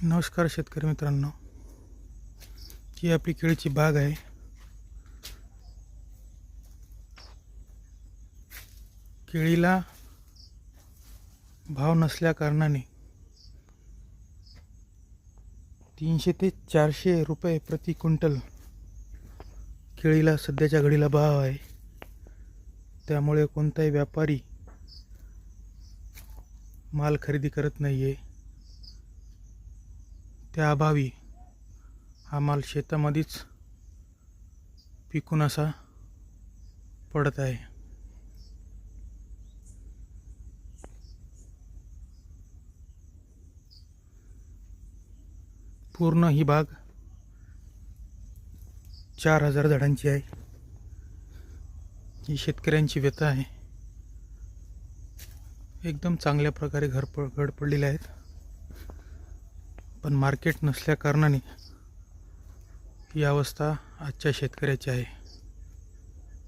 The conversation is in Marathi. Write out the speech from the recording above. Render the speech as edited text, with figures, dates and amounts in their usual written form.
नमस्कार शेतकरी मित्रांनो, ही आपली केळीची बाग आहे. केळीला भाव नसल्या कारणाने 300 ते 400 रुपये प्रति क्विंटल केळीला सध्याच्या घडीला भाव आहे. त्यामुळे कोणताही व्यापारी माल खरेदी करत नाही आहे. त्या अभावी हा माल शेतामध्येच पिकून असा पडत आहे. पूर्ण ही बाग 4000 झाडांची आहे. ही शेतकऱ्यांची व्यथा आहे. एकदम चांगल्या प्रकारे घड पडलेले आहेत, पण मार्केट नसल्या कारणाने ही अवस्था आजच्या शेतकऱ्याची आहे.